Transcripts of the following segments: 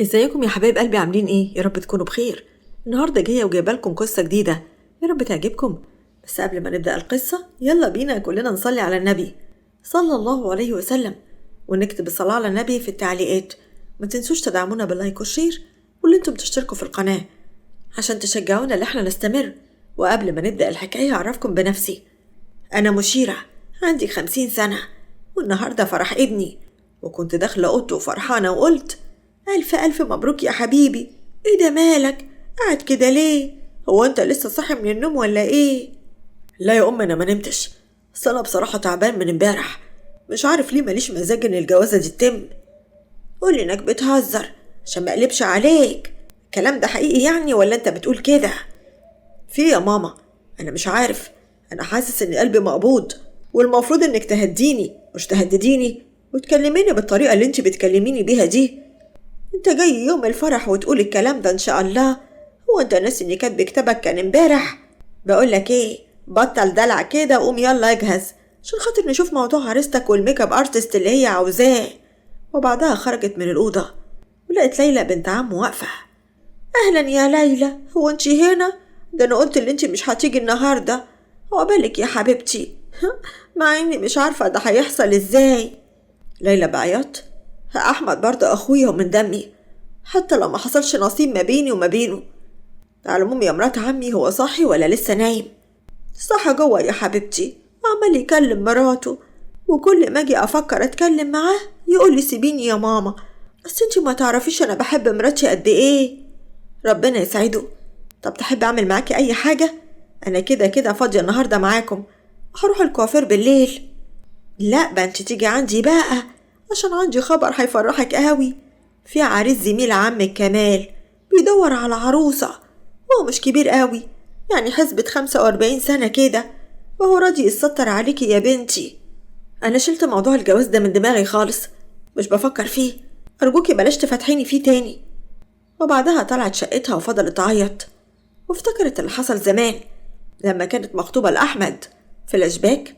ازيكم يا حبايب قلبي، عاملين ايه؟ يا رب تكونوا بخير. النهارده جايه وجايبه لكم قصه جديده، يا رب تعجبكم. بس قبل ما نبدا القصه يلا بينا كلنا نصلي على النبي صلى الله عليه وسلم، ونكتب الصلاه على النبي في التعليقات. ما تنسوش تدعمونا باللايك والشير، واللي انتم تشتركوا في القناه عشان تشجعونا ان احنا نستمر. وقبل ما نبدا الحكايه اعرفكم بنفسي. انا مشيره، عندي 50 سنه، والنهارده فرح ابني، وكنت داخله اوضته وفرحانه وقلت ألف ألف مبروك يا حبيبي. إيه ده مالك؟ قاعد كده ليه؟ هو أنت لسه صاحي من النوم ولا إيه؟ لا يا أنا ما نمتش، بس أنا بصراحة تعبان من امبارح، مش عارف ليه ماليش مزاج إن الجوازة دي تتم. قولي إنك بتهزر عشان مقلبش عليك. الكلام ده حقيقي يعني ولا أنت بتقول كده؟ في يا ماما، أنا مش عارف، أنا حاسس إن قلبي مقبوض، والمفروض إنك تهديني مش تهدديني وتكلميني بالطريقة اللي أنت بتكلميني بيها دي. انت جاي يوم الفرح وتقول الكلام ده ان شاء الله؟ هو انت ناسي ان كاتب كتابك كان امبارح؟ بقولك ايه، بطل دلع كده وقوم يلا اجهز عشان خاطر نشوف موضوع عريستك والميك اب ارتست اللي هي عاوزاه. وبعدها خرجت من الأوضة ولقيت ليلى بنت عمه واقفة. اهلا يا ليلى، هو انت هنا؟ ده انا قلت اللي انت مش هتيجي النهارده. عقبالك يا حبيبتي. مع اني مش عارفة ده هيحصل ازاي. ليلى بعيط، أحمد برضه أخويا ومن دمي، حتى لو ما حصلش نصيب ما بيني وما بينه. على العموم يا مرات عمي، هو صاحي ولا لسه نايم؟ صاحي جوه يا حبيبتي، عمال يكلم مراته، وكل ما اجي افكر اتكلم معاه يقول لي سيبيني يا ماما. بس انتي ما تعرفيش انا بحب مراتي قد ايه. ربنا يسعده. طب تحب اعمل معاكي اي حاجه؟ انا كده كده فاضيه النهارده معاكم، هروح الكوافير بالليل. لا بقى انت تيجي عندي بقى، عشان عندي خبر هيفرحك قوي. في عريس زميل عمك كمال بيدور على عروسة، هو مش كبير قوي، يعني حسبة 45 سنة كده، وهو راضي يسطر عليكي يا بنتي. أنا شلت موضوع الجواز ده من دماغي خالص، مش بفكر فيه، أرجوكي بلاش تفتحيني فيه تاني. وبعدها طلعت شقتها وفضلت تعيط، وافتكرت اللي حصل زمان لما كانت مخطوبة لأحمد. فلاش باك،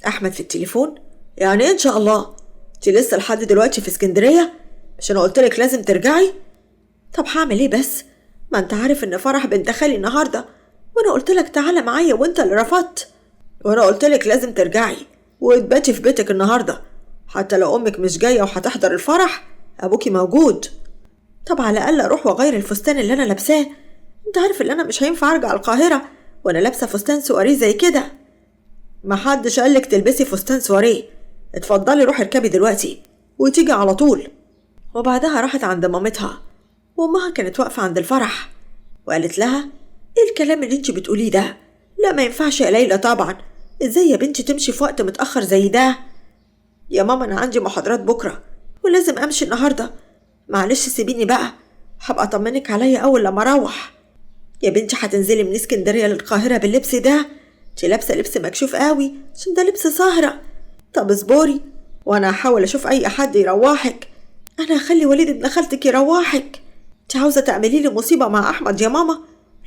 أحمد في التليفون. يعني إيه إن شاء الله؟ انتي لسه لحد دلوقتي في اسكندرية؟ مش أنا قلتلك لازم ترجعي؟ طب هعمل إيه بس؟ ما أنت عارف إن فرح بنت خالي النهاردة، وأنا قلتلك تعالى معايا وأنت اللي رفضت، وأنا قلتلك لازم ترجعي وتباتي في بيتك النهاردة، حتى لو أمك مش جاية وهتحضر الفرح أبوكي موجود. طب على الأقل أروح وأغير الفستان اللي أنا لابساه، أنت عارف إن أنا مش هينفع أرجع القاهرة وأنا لابسة فستان سواريه زي كده. محدش قالك تلبسي فستان سواريه، اتفضلي روحي اركبي دلوقتي وتيجي على طول. وبعدها راحت عند مامتها، وامها كانت واقفة عند الفرح، وقالت لها ايه الكلام اللي انتي بتقوليه ده؟ لا ما ينفعش يا ليلى طبعا، ازاي يا بنتي تمشي في وقت متأخر زي ده؟ يا ماما انا عندي محاضرات بكرة ولازم امشي النهاردة، معلش سيبيني بقى، هبقى اطمنك عليا اول لما اروح. يا بنتي هتنزلي من اسكندرية للقاهرة باللبس ده؟ انتي لابسة لبس مكشوف قوي عشان ده لبس سهرة. طب اصبري وانا هحاول اشوف اي حد يروحك، انا هخلي وليد ابن خالتك يروحك. انت عاوزة تعملي لي مصيبة مع احمد يا ماما؟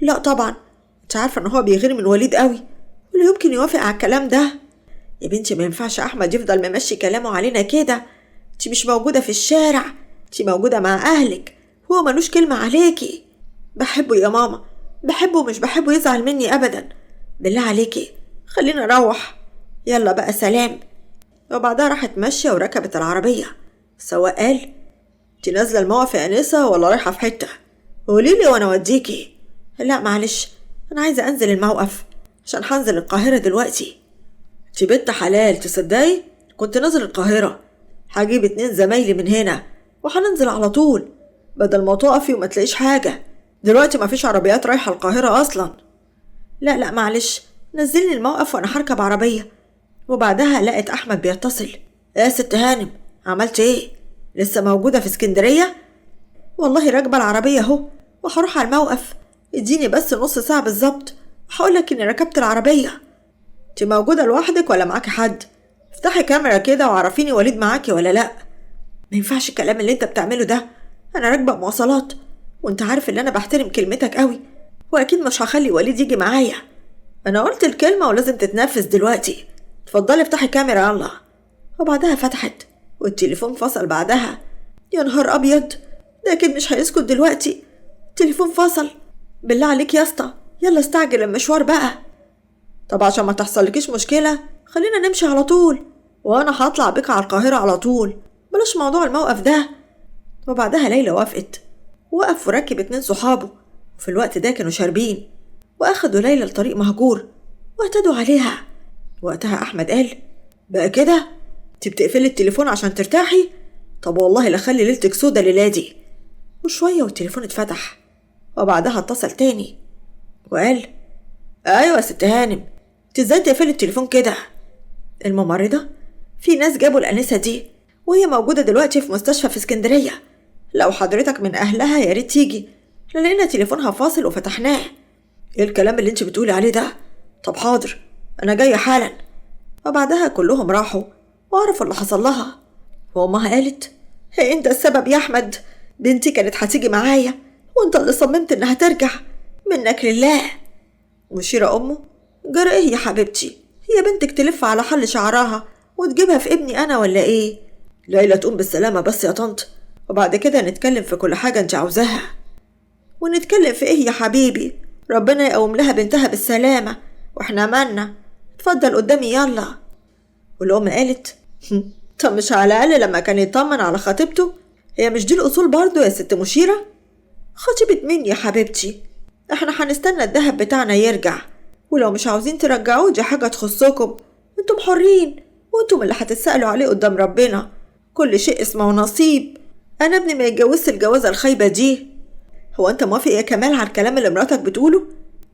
لا طبعا، انت عارفة ان هو بيغير من وليد قوي، ولا يمكن يوافق على الكلام ده. يا بنتي ما ينفعش احمد يفضل ممشي كلامه علينا كده، انت مش موجودة في الشارع، انت موجودة مع اهلك، هو ملوش كلمة عليكي. بحبه يا ماما، بحبه ومش بحبه يزعل مني ابدا، بالله عليكي خلينا نروح، يلا بقى سلام. وبعدها راحت ماشية وركبت العربية. السواق قال انتي نازلة الموقف يا أنسة ولا رايحة في حتة؟ قوليلي وانا اوديكي. لا معلش، انا عايزة انزل الموقف عشان هنزل القاهرة دلوقتي. انتي بنت حلال تصدقي، كنت نازل القاهرة، هجيب 2 زمايلي من هنا وهننزل على طول، بدل ما تقفي وما تلاقيش حاجة، دلوقتي مفيش عربيات رايحة القاهرة اصلا. لا معلش، نزلني الموقف وانا هركب عربية. وبعدها لقت احمد بيتصل. يا ست هانم، عملت ايه؟ لسه موجودة في اسكندرية؟ والله راكبة العربية اهو وهروح على الموقف، اديني بس نص ساعة بالظبط هقولك اني ركبت العربية. انت موجودة لوحدك ولا معاكي حد؟ افتحي كاميرا كده وعرفيني وليد معاكي ولا لا. ما ينفعش الكلام اللي انت بتعمله ده، انا راكبة مواصلات، وانت عارف ان انا بحترم كلمتك قوي، واكيد مش هخلي وليد يجي معايا. انا قلت الكلمة ولازم تتنفذ دلوقتي، اتفضلي افتحي كاميرا يلا. وبعدها فتحت والتليفون فصل بعدها. يا نهار ابيض، ده أكيد مش هيسكت دلوقتي، التليفون فصل. بالله عليك يا اسطى يلا استعجل المشوار بقى. طب عشان ما تحصلكيش مشكلة خلينا نمشي على طول، وأنا هطلع بك على القاهرة على طول، بلاش موضوع الموقف ده. وبعدها ليلى وافقت، وقف وركب 2 صحابه، وفي الوقت ده كانوا شاربين، وأخدوا ليلى لطريق مهجور واعتدوا عليها. وقتها أحمد قال: بقى كده انت بتقفلي التليفون عشان ترتاحي؟ طب والله لخلي ليلتك سودا الليلة دي. وشوية والتليفون اتفتح، وبعدها اتصل تاني وقال: ايوه يا ست هانم، انت ازاي تقفلي التليفون كده؟ الممرضة: في ناس جابوا الأنسة دي وهي موجودة دلوقتي في مستشفى في اسكندرية، لو حضرتك من أهلها يا ريت تيجي، لقينا تليفونها فاصل وفتحناه. ايه الكلام اللي انت بتقولي عليه ده؟ طب حاضر انا جاية حالا. وبعدها كلهم راحوا وعرفوا اللي حصل لها، وامها قالت: هي انت السبب يا احمد، بنتي كانت هتيجي معايا وانت اللي صممت انها ترجع، منك لله. مشيرة امه: جرى ايه يا حبيبتي، هي بنتك تلف على حل شعرها وتجيبها في ابني انا ولا ايه؟ ليلى تقوم بالسلامة بس يا طنط، وبعد كده نتكلم في كل حاجة انت عاوزاها. ونتكلم في ايه يا حبيبي، ربنا يقوم لها بنتها بالسلامة واحنا مالنا، اتفضل قدامي يلا. والأم قالت: طب مش على الأقل لما كان يطمن على خطيبته؟ هي مش دي الأصول برضو يا ست مشيرة؟ خطيبة مين يا حبيبتي؟ احنا هنستنى الدهب بتاعنا يرجع، ولو مش عاوزين ترجعوه دي حاجة تخصكم، انتم حرين، وانتم اللي هتتسألوا عليه قدام ربنا، كل شيء اسمه نصيب. أنا ابني ما يتجوزش الجوازة الخايبة دي. هو انت موافق يا كمال على الكلام اللي مراتك بتقوله؟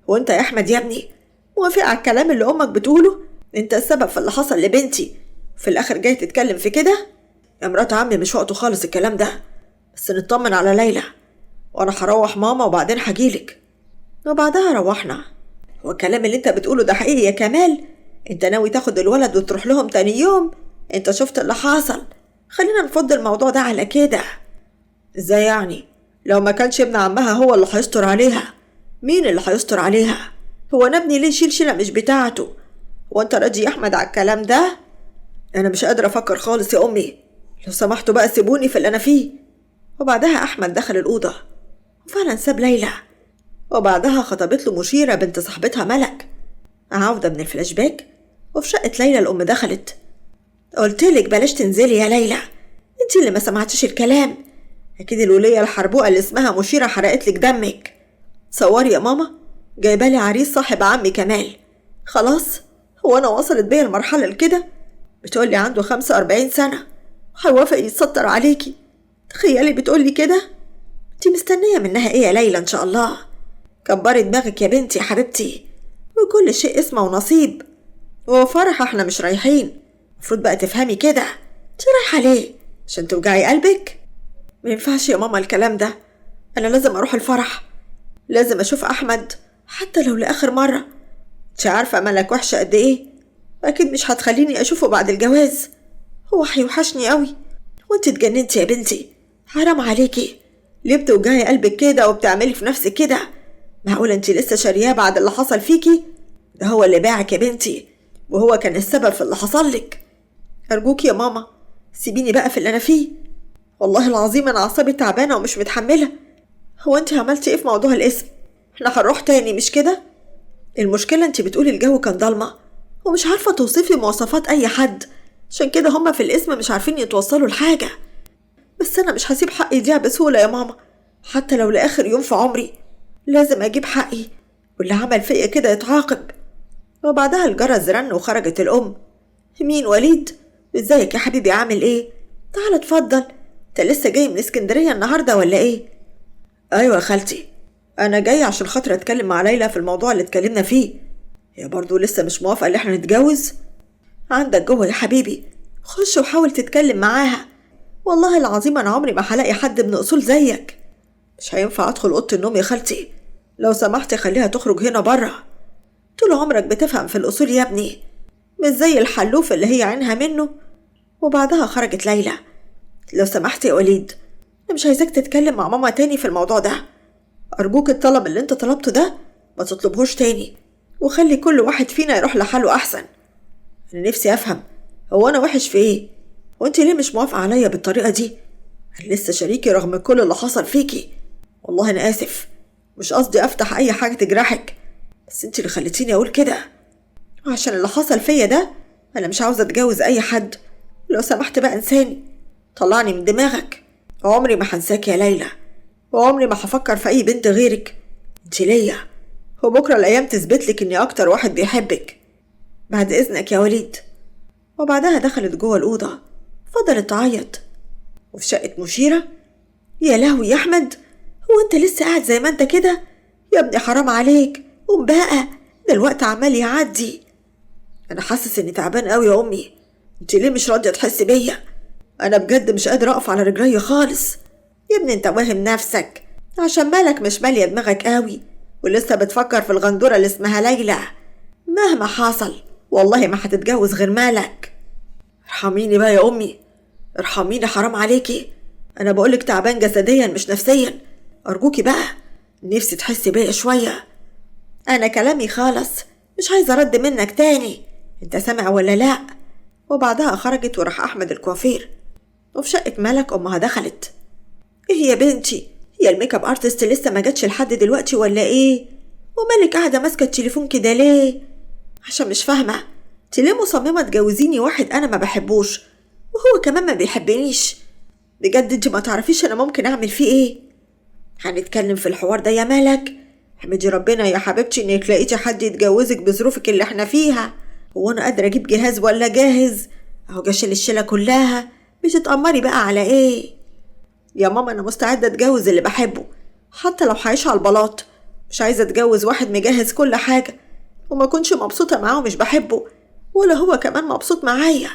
هو انت يا أحمد يا ابني موافق على الكلام اللي أمك بتقوله؟ انت السبب في اللي حصل لبنتي، في الآخر جاي تتكلم في كده؟ يا مرات عمي مش وقته خالص الكلام ده، بس نطمن على ليلى، وانا هروح ماما وبعدين هجيلك. وبعدها روحنا. هو الكلام اللي انت بتقوله ده حقيقي يا كمال؟ انت ناوي تاخد الولد وتروح لهم تاني يوم؟ انت شفت اللي حصل، خلينا نفض الموضوع ده على كده. ازاي يعني؟ لو ما كانش ابن عمها هو اللي هيستر عليها، مين اللي هيستر عليها؟ هو انا ابني ليه يشيل شيلة مش بتاعته؟ هو انت راضي يا احمد على الكلام ده؟ انا مش قادرة افكر خالص يا امي، لو سمحتوا بقى سيبوني في اللي انا فيه. وبعدها احمد دخل الأوضة وفعلا ساب ليلى، وبعدها خطبت له مشيرة بنت صاحبتها ملك. عودة من الفلاش باك، وفي شقة ليلى الأم دخلت: قلتلك بلاش تنزلي يا ليلى، انتي اللي ما سمعتش الكلام، اكيد الولية الحربوقة اللي اسمها مشيرة حرقتلك دمك. صوري يا ماما، جايبالي عريس صاحب عمي كمال. خلاص، هو انا وصلت بيا المرحلة لكده؟ بتقولي عنده 45 سنة هيوافق يتستر عليكي، تخيلي بتقولي كده؟ انتي مستنية منها ايه يا ليلى؟ ان شاء الله كبري دماغك يا بنتي يا حبيبتي، وكل شيء اسمه ونصيب، وفرح احنا مش رايحين، المفروض بقى تفهمي كده. انتي رايحة ليه؟ عشان توجعي قلبك؟ ما ينفعش يا ماما الكلام ده، انا لازم اروح الفرح، لازم اشوف احمد حتى لو لاخر مرة. انتي عارفة ملك وحشة قد ايه، واكيد مش هتخليني اشوفه بعد الجواز، هو هيوحشني قوي. وانتي اتجننتي يا بنتي، حرام عليكي، ليه بتوجعي قلبك كده وبتعملي في نفسك كده؟ معقول انتي لسه شارياه بعد اللي حصل فيكي؟ ده هو اللي باعك يا بنتي، وهو كان السبب في اللي حصل لك. ارجوك يا ماما سيبيني بقى في اللي انا فيه، والله العظيم انا اعصابي تعبانه ومش متحمله. هو انتي عملتي ايه في موضوع الاسم؟ احنا هنروح تاني مش كده؟ المشكله انتي بتقولي الجو كان ضلمه ومش عارفه توصفي مواصفات اي حد، عشان كده هما في الاسم مش عارفين يتوصلوا لحاجه. بس انا مش هسيب حقي يضيع بسهوله يا ماما، حتى لو لاخر يوم في عمري لازم اجيب حقي، واللي عمل فيا كده يتعاقب. وبعدها الجرس رن وخرجت الام. مين؟ وليد؟ ازيك يا حبيبي، عامل ايه؟ تعال اتفضل، انت لسه جاي من اسكندريه النهارده ولا ايه؟ ايوه يا خالتي، انا جاي عشان خاطر اتكلم مع ليلى في الموضوع اللي اتكلمنا فيه، هي برضو لسه مش موافقه ان احنا نتجوز. عندك جوه يا حبيبي، خش وحاول تتكلم معاها، والله العظيم انا عمري ما هلاقي حد من اصول زيك. مش هينفع ادخل اوضه النوم يا خالتي، لو سمحتي خليها تخرج هنا بره، طول عمرك بتفهم في الاصول يا ابني، مش زي الحلوف اللي هي عينها منه. وبعدها خرجت ليلى. لو سمحتي يا وليد، انا مش عايزاك تتكلم مع ماما تاني في الموضوع ده، ارجوك الطلب اللي انت طلبته ده ما تطلبهوش تاني، وخلي كل واحد فينا يروح لحاله احسن. انا نفسي افهم، هو انا وحش في ايه؟ وانت ليه مش موافقه عليا بالطريقه دي؟ أنا لسه شريكي رغم كل اللي حصل فيكي. والله أنا آسف، مش قصدي أفتح أي حاجة تجرحك، بس انت اللي خليتيني أقول كده. وعشان اللي حصل فيا ده أنا مش عاوزة أتجوز أي حد. لو سمحت بقى انساني، طلعني من دماغك. عمري ما هنساك يا ليلى، وعمري ما هفكر في أي بنت غيرك. انت ليا، وبكرة الأيام تثبتلك إني أكتر واحد بيحبك. بعد إذنك يا وليد. وبعدها دخلت جوه الأوضة، فضلت تعيط. وفي شقة مشيرة، يا لهوي يا أحمد، هو أنت لسه قاعد زي ما أنت كده؟ يا ابني حرام عليك، قوم بقى، ده الوقت عمال يعدي. أنا حاسس إني تعبان قوي يا أمي، أنت ليه مش راضية تحسي بيا؟ أنا بجد مش قادرة أقف على رجلي خالص. يا ابني أنت واهم نفسك، عشان مالك مش مالية دماغك قوي، ولسه بتفكر في الغندورة اللي اسمها ليلى. مهما حصل والله ما هتتجوز غير مالك. ارحميني بقى يا أمي، ارحميني حرام عليكي. أنا بقولك تعبان جسديا مش نفسيا، أرجوكي بقى، نفسي تحسي بيا شوية. أنا كلامي خالص، مش عايزة رد منك تاني، أنت سامع ولا لأ؟ وبعدها خرجت وراح أحمد الكوافير. وفي شقة ملك أمها دخلت. إيه يا بنتي، هي الميك اب ارتست لسه ما جاتش لحد دلوقتي ولا إيه؟ ومالك قاعدة ماسكة التليفون كده ليه؟ عشان مش فاهمة، انت ليه مصممة تجوزيني واحد أنا ما بحبوش وهو كمان ما بيحبنيش؟ بجد انت ما تعرفيش أنا ممكن أعمل فيه إيه؟ هنتكلم في الحوار ده يا ملك. احمدي ربنا يا حبيبتي إنك لقيتي حد يتجوزك بظروفك اللي احنا فيها. هو أنا قادرة أجيب جهاز ولا جاهز؟ أهو جاشل الشلة كلها، بتتأمري بقى على إيه؟ يا ماما أنا مستعدة أتجوز اللي بحبه، حتى لو هعيش على البلاط. مش عايزة أتجوز واحد مجهز كل حاجة وما كنش مبسوطة معاه ومش بحبه، ولا هو كمان مبسوط معايا.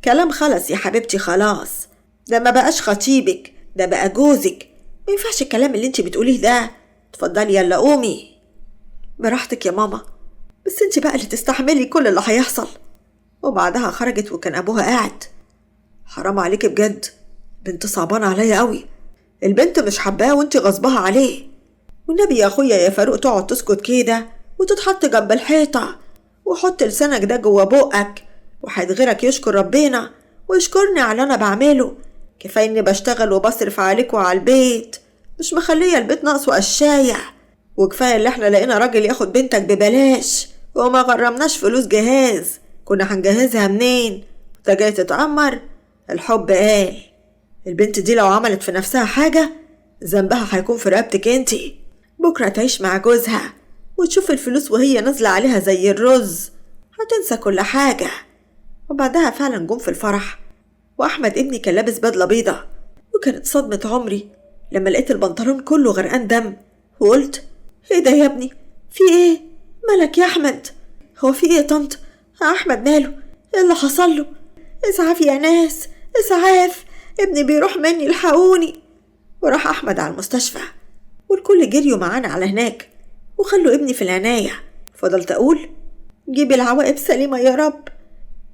كلام خلص يا حبيبتي، خلاص، ده ما بقاش خطيبك، ده بقى جوزك. ما ينفعش الكلام اللي انت بتقوليه ده. اتفضلي يلا قومي. براحتك يا ماما، بس انت بقى اللي تستحملي كل اللي هيحصل. وبعدها خرجت وكان أبوها قاعد. حرام عليكي بجد، بنت صعبانة عليا قوي. البنت مش حباه وانت غصبها عليه. والنبي يا اخويا يا فاروق تقعد تسكت كده وتتحط جنب الحيطة، وحط لسانك ده جوا بقك، وحد غيرك يشكر ربنا ويشكرني على اللي انا بعمله. كفاية اني بشتغل وبصرف عليك وعلى البيت، مش مخلية البيت ناقصه قشاية. وكفاية اللي احنا لقينا راجل ياخد بنتك ببلاش وما غرمناش فلوس جهاز، كنا هنجهزها منين؟ انت جاي تتأمر؟ الحب قال. البنت دي لو عملت في نفسها حاجة ذنبها هيكون في رقبتك انتي. بكرة تعيش مع جوزها وتشوف الفلوس وهي نازلة عليها زي الرز، هتنسى كل حاجة. وبعدها فعلا جم في الفرح، وأحمد ابني كان لابس بدلة بيضة، وكانت صدمة عمري لما لقيت البنطلون كله غرقان دم. وقلت ايه ده يا ابني، في ايه؟ مالك يا أحمد؟ هو في ايه يا طنط؟ أحمد ماله؟ ايه اللي حصل له؟ اسعاف يا ناس، اسعاف، ابني بيروح مني، الحقوني. وراح أحمد على المستشفى، والكل جريوا معانا على هناك وخلوا ابني في العناية. فضلت أقول جيب العواقب سليمة يا رب.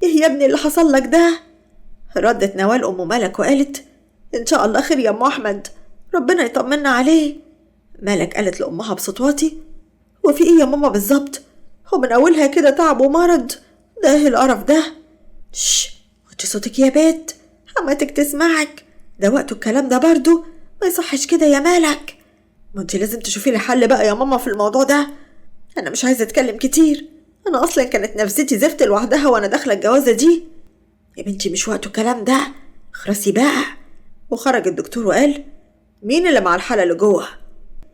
إيه يا ابني اللي حصل لك ده؟ ردت نوال أم ملك وقالت إن شاء الله خير يا أم أحمد، ربنا يطمنا عليه. ملك قالت لأمها بصوت واطي هو في إيه يا ماما بالظبط؟ هو من أولها كده تعب ومرض؟ ده إيه القرف ده؟ شش، وطي صوتك يا بيت، حماتك تسمعك، ده وقته الكلام ده برضو، ما يصحش كده يا مالك. ما انت لازم تشوفي لي حل بقى يا ماما في الموضوع ده. انا مش عايزه اتكلم كتير، انا اصلا كانت نفسيتي زفت لوحدها وانا داخله الجوازه دي. يا بنتي مش وقته الكلام ده، خرسي بقى. وخرج الدكتور وقال مين اللي مع الحاله اللي جوه؟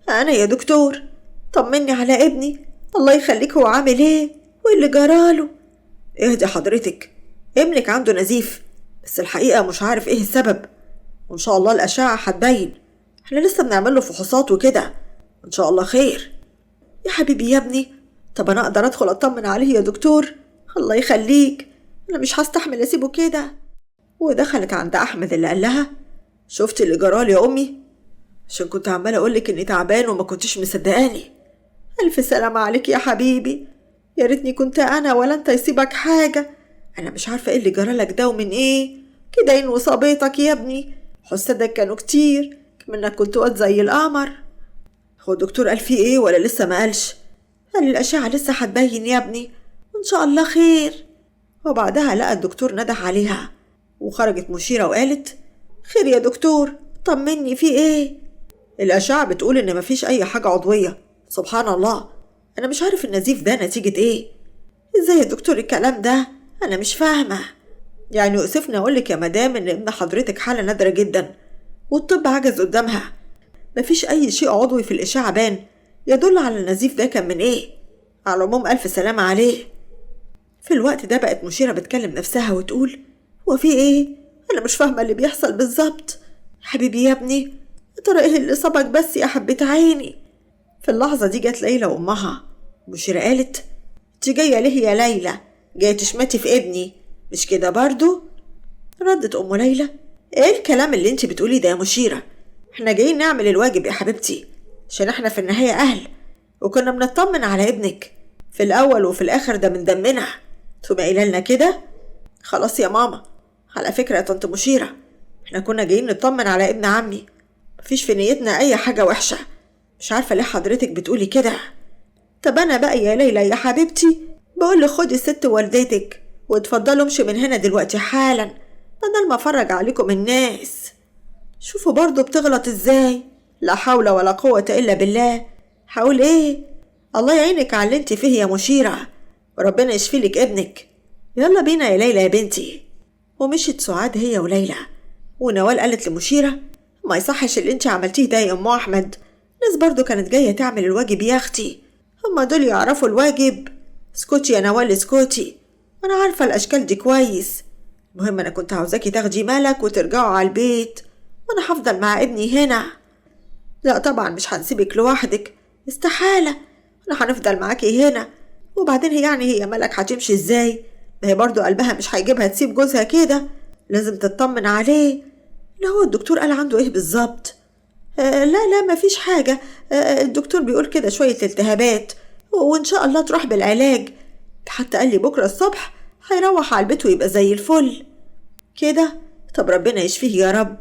انا يا دكتور، طمني على ابني، الله يخليك، هو عامل ايه وايه اللي جراله؟ اهدي حضرتك، ابنك عنده نزيف، بس الحقيقه مش عارف ايه السبب، وان شاء الله الاشعه هتبين، احنا لسه بنعمل له فحوصات وكده، ان شاء الله خير. يا حبيبي يا ابني، طب انا اقدر ادخل اطمن عليه يا دكتور؟ الله يخليك، انا مش هستحمل اسيبه كده. ودخلت عند احمد اللي قال لها شفتي اللي جرالي يا امي؟ عشان كنت عماله اقولك اني تعبان وما كنتش مصدقاني. الف سلامه عليك يا حبيبي، يا ريتني كنت انا ولا انت يصيبك حاجه. انا مش عارفه ايه اللي جرالك ده ومن ايه كده، ان وصابتك يا ابني، حسادك كانوا كتير، كمنك كنت واد زي القمر. هو الدكتور قال فيه ايه ولا لسه ما قالش؟ قال الاشعه لسه هتبين يا ابني، وان شاء الله خير. وبعدها لقى الدكتور نده عليها، وخرجت مشيره وقالت خير يا دكتور، طمني في ايه؟ الأشعة بتقول إن مفيش أي حاجة عضوية. سبحان الله، أنا مش عارف النزيف ده نتيجة إيه. إزاي يا دكتور الكلام ده؟ أنا مش فاهمة. يعني يؤسفني أقولك يا مدام إن ابن حضرتك حالة نادرة جدا، والطب عجز قدامها. مفيش أي شيء عضوي في الإشعة بان يدل على النزيف ده كان من إيه. على العموم ألف سلامة عليه. في الوقت ده بقت مشيرة بتكلم نفسها وتقول: هو في إيه؟ أنا مش فاهمة اللي بيحصل بالظبط. حبيبي يا ابني، يا ترى إيه اللي صابك بس يا حبة عيني؟ في اللحظة دي جت ليلى وأمها. مشيرة قالت: انت جاية ليه يا ليلى؟ جاية تشمتي في ابني مش كده برضو؟ ردت أم ليلى: ايه الكلام اللي انت بتقولي ده يا مشيرة؟ احنا جايين نعمل الواجب يا حبيبتي، عشان احنا في النهاية أهل، وكنا بنطمن على ابنك. في الأول وفي الآخر ده من دمنا، ثم قايله لنا كده. خلاص يا ماما، على فكرة يا طنط مشيرة، احنا كنا جايين نطمن على ابن عمي، مفيش في نيتنا أي حاجة وحشة. مش عارفة ليه حضرتك بتقولي كده. طب أنا بقى يا ليلى يا حبيبتي بقول خدي ست والدتك واتفضلوا امشي من هنا دلوقتي حالا، بدل ما افرج عليكم الناس. شوفوا برضو بتغلط ازاي. لا حول ولا قوة إلا بالله. حاول ايه؟ الله يعينك على اللي انت فيه يا مشيرة، وربنا يشفيلك ابنك. يلا بينا يا ليلى يا بنتي. ومشيت سعاد هي وليلى، ونوال قالت لمشيرة: ما يصحش اللي انت عملتيه ده يا ام احمد، ناس برضو كانت جاية تعمل الواجب يا اختي، هما دول يعرفوا الواجب. اسكتي يا نوال اسكتي، انا عارفة الاشكال دي كويس. المهم انا كنت عاوزاكي تاخدي مالك وترجعوا على البيت، وانا هفضل مع ابني هنا. لا طبعا مش هنسيبك لوحدك، استحالة، احنا هنفضل معاكي هنا. وبعدين هي مالك هتمشي ازاي؟ ما هي برضو قلبها مش هيجيبها تسيب جوزها كده، لازم تطمن عليه. لا هو الدكتور قال عنده ايه بالظبط؟ لا مفيش حاجة. الدكتور بيقول كده شوية التهابات، وإن شاء الله تروح بالعلاج. حتى قال لي بكرة الصبح هيروح على البيت ويبقى زي الفل كده. طب ربنا يشفيه يا رب.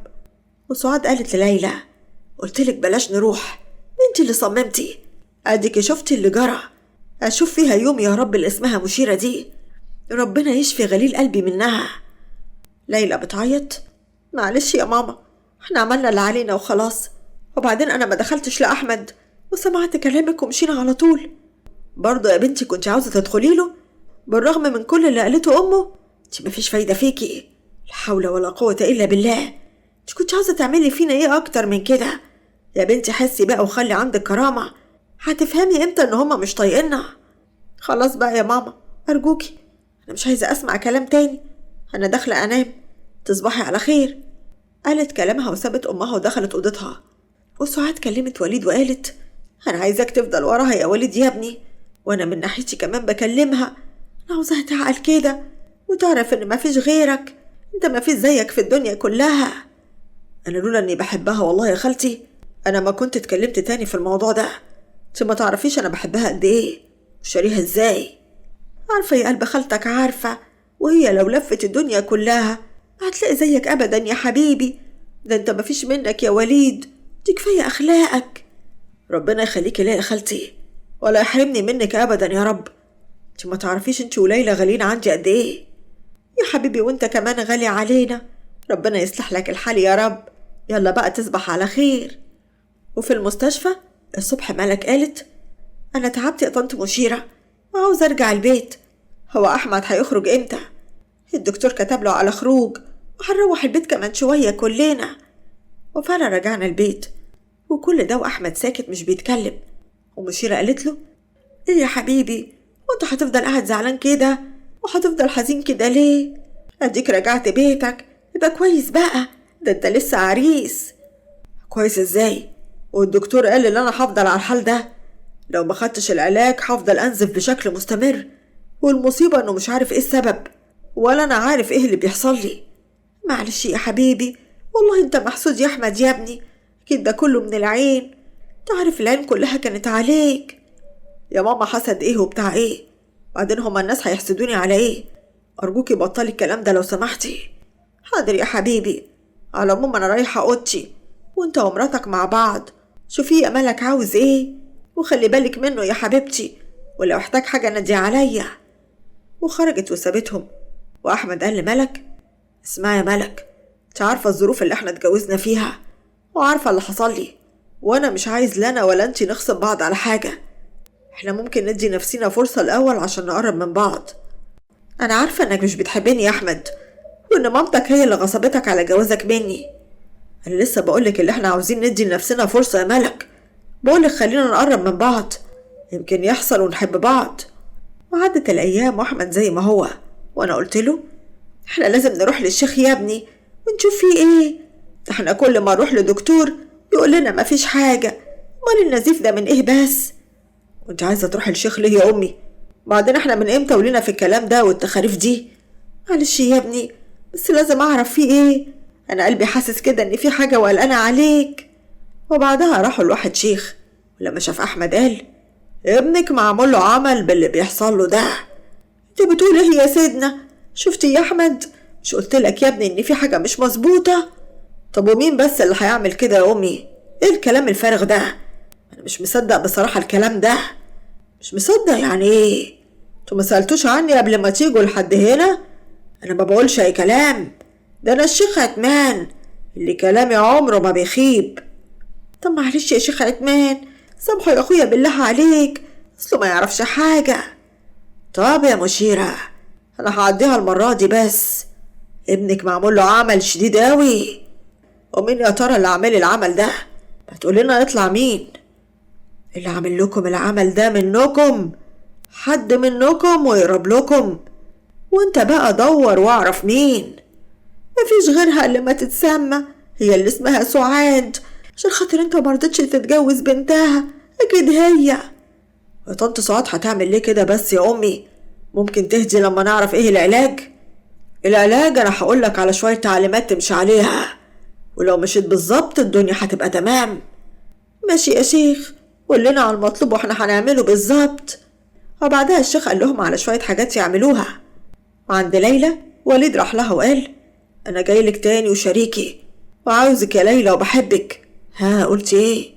وسعاد قالت لليلى: قلتلك بلاش نروح، انت اللي صممتي، اديكي شفتي اللي جرى. اشوف فيها يوم يا رب اللي اسمها مشيرة دي، ربنا يشفي غليل قلبي منها. ليلى بتعيط: معلش يا ماما، احنا عملنا اللي علينا وخلاص. وبعدين انا ما دخلتش لأحمد وسمعت كلامك ومشينا على طول. برضه يا بنتي كنت عاوزة تدخلي له بالرغم من كل اللي قالته امه؟ انت مفيش فايدة فيكي، لا حول ولا قوة الا بالله. انت كنت عاوزة تعملي فينا ايه اكتر من كده؟ يا بنتي حسي بقى وخلي عندك كرامة، هتفهمي امتى ان هما مش طايقنا. خلاص بقى يا ماما ارجوكي، انا مش عايزة اسمع كلام تاني، انا داخلة انام، تصبحي على خير. قالت كلامها وسابت امها ودخلت اوضتها. وسعاد كلمت وليد وقالت: انا عايزاك تفضل وراها يا وليد يا ابني، وانا من ناحيتي كمان بكلمها، انا عاوزاها تعقل كده وتعرف ان مفيش غيرك، انت مفيش زيك في الدنيا كلها. انا لولا اني بحبها والله يا خالتي انا ما كنت اتكلمت تاني في الموضوع ده. انت ما تعرفيش انا بحبها قد ايه وشاريها ازاي. عارفة يا قلب خالتك، عارفة، وهي لو لفت الدنيا كلها هتلاقي زيك ابدا يا حبيبي. ده انت مفيش منك يا وليد، دي كفاية اخلاقك. ربنا يخليكي ليا يا خالتي ولا يحرمني منك ابدا يا رب. انت ما تعرفيش انت وليلى غاليين عندي قد ايه يا حبيبي، وانت كمان غالي علينا. ربنا يصلح لك الحال يا رب. يلا بقى تصبح على خير. وفي المستشفى الصبح مالك قالت: انا تعبت يا طنط مشيرة وعاوز ارجع البيت. هو احمد هيخرج امتى؟ الدكتور كتب له على خروج، وهنروح البيت كمان شوية كلنا. وفعلا رجعنا البيت، وكل ده واحمد ساكت مش بيتكلم. ومشيرة قالت له: ايه يا حبيبي، وانت هتفضل قاعد زعلان كده وهتفضل حزين كده ليه؟ اديك رجعت بيتك، يبقى كويس بقى، ده انت لسه عريس. كويس ازاي؟ والدكتور قال ان انا هفضل على الحال ده، لو ما خدتش العلاج هفضل انزف بشكل مستمر، والمصيبة انه مش عارف ايه السبب، ولا انا عارف ايه اللي بيحصل لي. معلش يا حبيبي، والله انت محسود يا احمد يا ابني، اكيد ده كله من العين، تعرف العين كلها كانت عليك. يا ماما حسد ايه وبتاع ايه؟ بعدين هما الناس هيحسدوني على ايه؟ ارجوكي بطلي الكلام ده لو سمحتي. حاضر يا حبيبي، على العموم انا رايحه اوضتي، وانت ومراتك مع بعض شوفي يا مالك عاوز ايه، وخلي بالك منه يا حبيبتي، ولو احتاج حاجه نادي عليا. وخرجت وسابتهم. واحمد قال لملك: اسمعي يا ملك، انت عارفة الظروف اللي احنا اتجوزنا فيها، وعارفة اللي حصل لي، وانا مش عايز لا انا ولا انتي نخصم بعض على حاجة. احنا ممكن ندي نفسنا فرصة الاول عشان نقرب من بعض. انا عارفة انك مش بتحبني يا احمد، وان مامتك هي اللي غصبتك على جوازك مني. انا لسه بقولك اللي احنا عاوزين ندي لنفسنا فرصة يا ملك. بقولك خلينا نقرب من بعض، يمكن يحصل ونحب بعض. وعدت الايام واحمد زي ما هو، وانا قلت له احنا لازم نروح للشيخ يا ابني ونشوف فيه ايه. احنا كل ما نروح لدكتور يقول لنا مفيش حاجة، امال النزيف ده من ايه بس؟ وانت عايزة تروح للشيخ ليه يا امي؟ بعدين احنا من امتى ولينا في الكلام ده والتخاريف دي؟ معلش يا ابني، بس لازم اعرف فيه ايه. انا قلبي حاسس كده ان في حاجة وقلقانة عليك. وبعدها راحوا لواحد شيخ، ولما شاف احمد قال ابنك معمول له عمل باللي بيحصل له ده. انت بتقول ايه يا سيدنا؟ شفتي يا احمد؟ مش قلتلك يا ابني ان في حاجة مش مظبوطة؟ طب ومين بس اللي هيعمل كده يا امي؟ ايه الكلام الفارغ ده؟ انا مش مصدق بصراحة الكلام ده. مش مصدق يعني ايه؟ انتوا ما سألتوش عني قبل ما تيجوا لحد هنا؟ انا ما بقولش اي كلام، ده انا الشيخ عتمان اللي كلامي عمره ما بيخيب. طب معلش يا شيخ عتمان، سامحه يا اخويا بالله عليك، اصله ما يعرفش حاجة. طب يا مشيرة، انا هعديها المرة دي بس. ابنك معمول له عمل شديد قوي. ومين يا ترى اللي عامل العمل ده؟ هتقول لنا يطلع مين؟ اللي عامل لكم العمل ده منكم، حد منكم ويقرب لكم. وانت بقى دور واعرف مين. مفيش غيرها اللي ما تتسمى، هي اللي اسمها سعاد، عشان خاطر انت مرضتش تتجوز بنتها. اكيد هي. يا طنط سعاد هتعمل ليه كده بس يا امي؟ ممكن تهدي لما نعرف ايه العلاج. العلاج انا هقولك على شوية تعليمات تمشي عليها، ولو مشيت بالظبط الدنيا هتبقى تمام. ماشي يا شيخ، قولنا على المطلوب واحنا هنعمله بالظبط. وبعدها الشيخ قال لهم على شوية حاجات يعملوها. وعند ليلى وليد راح لها وقال انا جايلك تاني وشريكي، وعاوزك يا ليلى وبحبك. ها قلتي ايه؟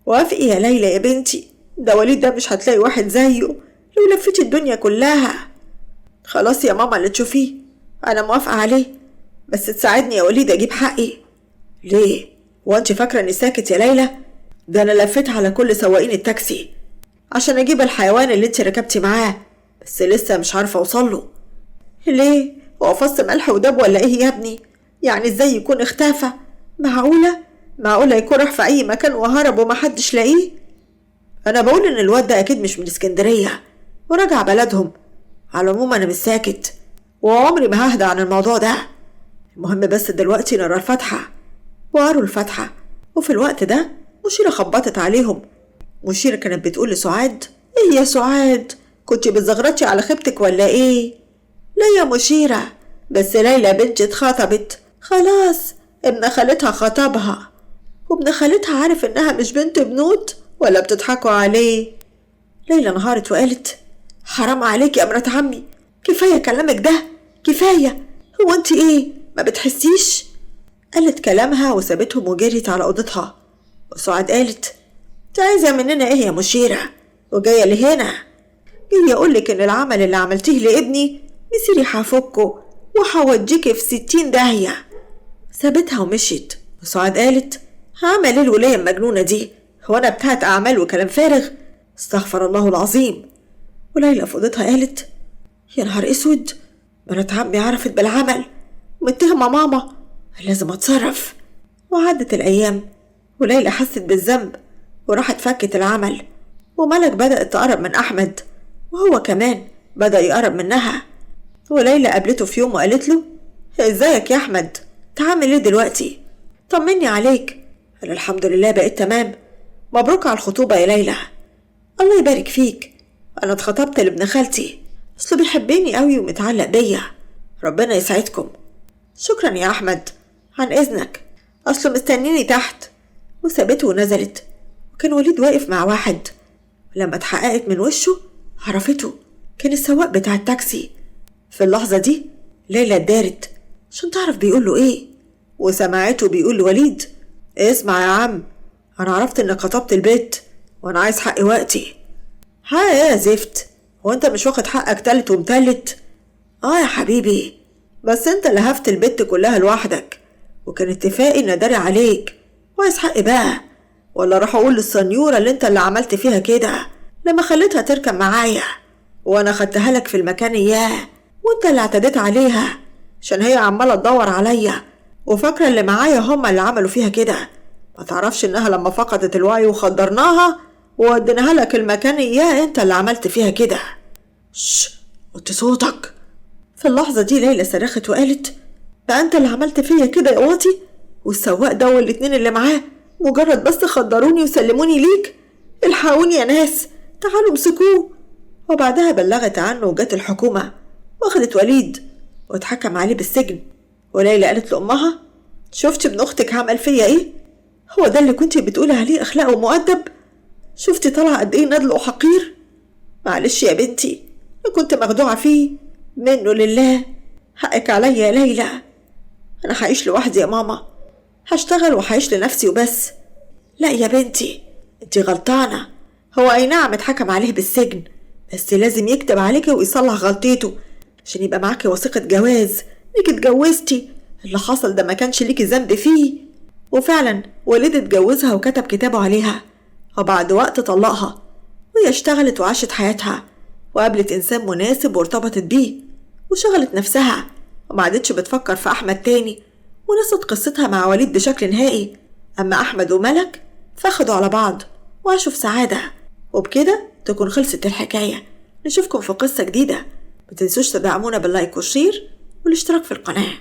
وافقي يا ليلى يا بنتي، ده وليد ده مش هتلاقي واحد زيه لو لفتي الدنيا كلها. خلاص يا ماما اللي تشوفيه، انا موافقة عليه، بس تساعدني يا وليد اجيب حقي. ليه؟ وانت فاكرة اني ساكت يا ليلى؟ ده انا لفيت على كل سواقين التاكسي عشان اجيب الحيوان اللي انت ركبتي معاه، بس لسه مش عارفة اوصله. ليه؟ هو فص ملح ودب ولا ايه يا ابني؟ يعني ازاي يكون اختفى؟ معقولة يكون راح في اي مكان وهرب ومحدش لاقيه؟ انا بقول ان الواد ده اكيد مش من اسكندرية ورجع بلدهم. على العموم انا مش ساكت، وعمري ما ههدى عن الموضوع ده. المهم بس دلوقتي نقرا الفاتحة. وقروا الفاتحة، وفي الوقت ده مشيرة خبطت عليهم. مشيرة كانت بتقول لسعاد ايه يا سعاد، كنتي بتزغرطي على خيبتك ولا ايه؟ لا يا مشيرة، بس ليلى بنتي اتخطبت خلاص، ابن خالتها خطبها، وابن خالتها عارف انها مش بنت بنوت ولا بتضحكوا عليه. ليلى انهارت وقالت حرام عليك يا مرات عمي، كفاية كلامك ده كفاية. هو انت ايه ما بتحسيش؟ قالت كلامها وسابتهم وجريت على اوضتها. وسعاد قالت انت عايزة مننا ايه يا مشيرة وجاية لهنا؟ جاية اقولك ان العمل اللي عملتيه لابني مسيري هفكه وهوديكي في 60 داهية. سابتها ومشيت. وسعاد قالت هعمل ايه الولاية المجنونة دي؟ هو انا بتاعت اعمال وكلام فارغ؟ استغفر الله العظيم. وليلى في اوضتها قالت يا نهار اسود، مرات عمي عرفت بالعمل ومتهمة ماما، لازم اتصرف. وعدت الايام وليلى حست بالذنب وراحت فكت العمل. وملك بدأت تقرب من احمد، وهو كمان بدأ يقرب منها. وليلى قابلته في يوم وقالت له ازيك يا احمد، تعمل ايه دلوقتي؟ طمني عليك. قال الحمد لله بقيت تمام. مبروك على الخطوبة يا ليلى. الله يبارك فيك، انا اتخطبت لابن خالتي، اصله بيحبني قوي ومتعلق بيا. ربنا يسعدكم. شكرا يا احمد، عن اذنك، اصله مستنيني تحت. وسابته ونزلت. وكان وليد واقف مع واحد، ولما اتحققت من وشه عرفته، كان السواق بتاع التاكسي. في اللحظة دي ليلى اتدارت عشان تعرف بيقول له ايه، وسمعته بيقول لوليد اسمع يا عم، انا عرفت انك خطبت البيت وانا عايز حقي وقتي. ها يا زفت، هو انت مش واخد حقك تالت ومتلت؟ اه يا حبيبي، بس انت اللي هفت البيت كلها لوحدك، وكان اتفاقي إن أداري عليك، وعايز حقي بقى، ولا راح أقول للسنيورة اللي أنت اللي عملت فيها كده لما خليتها تركب معايا وأنا خدتها لك في المكان إياه، وأنت اللي اعتديت عليها عشان هي عمالة تدور عليا وفاكرة اللي معايا هما اللي عملوا فيها كده. ما تعرفش إنها لما فقدت الوعي وخدرناها ووديناها لك المكان إياه أنت اللي عملت فيها كده. وطي صوتك. في اللحظة دي ليلى صرخت وقالت: بقى أنت اللي عملت فيا كده يا واطي؟ والسواق ده والاتنين اللي معاه مجرد بس خدروني وسلموني ليك؟ الحقوني يا ناس، تعالوا امسكوه. وبعدها بلغت عنه وجت الحكومة واخدت وليد واتحكم عليه بالسجن. وليلى قالت لأمها: شفتي ابن أختك عمل فيا إيه؟ هو ده اللي كنتي بتقولي عليه أخلاق ومؤدب؟ شفتي طلع قد إيه ندل وحقير؟ معلش يا بنتي، كنت مخدوعة فيه، منه لله، حقك عليا يا ليلى. أنا هعيش لوحدي يا ماما، هشتغل وهعيش لنفسي وبس. لا يا بنتي، انتي غلطانة. هو أي نعم اتحكم عليه بالسجن، بس لازم يكتب عليكي ويصلح غلطته عشان يبقى معاكي وثيقة جواز انك اتجوزتي. اللي حصل ده ما كانش ليكي ذنب فيه. وفعلا والدة اتجوزها وكتب كتابه عليها، وبعد وقت طلقها وهي اشتغلت وعاشت حياتها وقابلت إنسان مناسب وارتبطت بيه وشغلت نفسها وما عادتش بتفكر في أحمد تاني، ونست قصتها مع وليد بشكل نهائي. أما أحمد وملك فاخدوا على بعض وعاشوا في سعادة. وبكده تكون خلصت الحكاية. نشوفكم في قصة جديدة. متنسوش تدعمونا باللايك والشير والاشتراك في القناة.